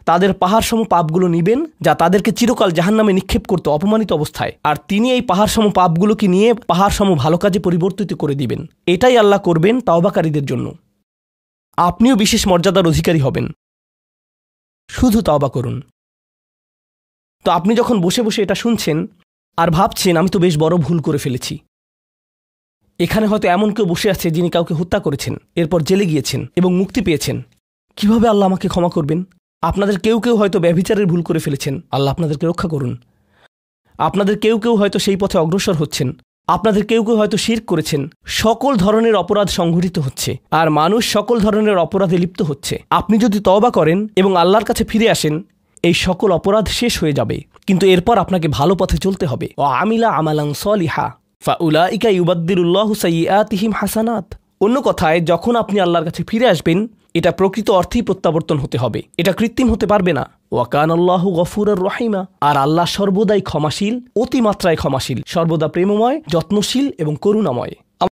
তাদের পাহাড়সম পাপগুলো নিবেন, যা তাদেরকে চিরকাল জাহান্নামে নিক্ষেপ করতে অপমানিত অবস্থায়, আর তিনি এই পাহাড়সম পাপগুলোকে নিয়ে পাহাড়সম ভালো কাজে পরিবর্তিত করে দিবেন। এটাই আল্লাহ করবেন তাওবাকারীদের জন্য। আপনিও বিশেষ মর্যাদার অধিকারী হবেন। শুধু তওবা করুন। তো আপনি যখন বসে বসে এটা শুনছেন আর ভাবছেন আমি তো বেশ বড় ভুল করে ফেলেছি, এখানে হয়তো এমন কেউ বসে আছে যিনি কাউকে হত্যা করেছেন, এরপর জেলে গিয়েছেন এবং মুক্তি পেয়েছেন। কিভাবে আল্লাহ আমাকে ক্ষমা করবেন? আপনাদের কেউ কেউ হয়তো ব্যভিচারের ভুল করে ফেলেছেন, আল্লাহ আপনাদেরকে রক্ষা করুন। আপনাদের কেউ কেউ হয়তো সেই পথে অগ্রসর হচ্ছেন, আপনাদের কেউ কেউ হয়তো শিরক করেছেন। সকল ধরনের অপরাধ সংঘটিত হচ্ছে, আর মানুষ সকল ধরনের অপরাধে লিপ্ত হচ্ছে। আপনি যদি তওবা করেন এবং আল্লাহর কাছে ফিরে আসেন, এই সকল অপরাধ শেষ হয়ে যাবে। কিন্তু এরপর আপনাকে ভালো পথে চলতে হবে। ও আমিলা আমালান সলিহা ফাউলাইকা ইউবাদদিলুল্লাহু সাইয়্যাতিহিম হাসানাত। অন্য কথায়, যখন আপনি আল্লাহর কাছে ফিরে আসবেন, এটা প্রকৃত অর্থেই প্রত্যাবর্তন হতে হবে, এটা কৃত্রিম হতে পারবে না। ওয়া কানাল্লাহু গফুরুর রহিমা। আর আল্লাহ সর্বদাই ক্ষমাশীল, অতিমাত্রায় ক্ষমাশীল, সর্বদা প্রেমময়, যত্নশীল এবং করুণাময়।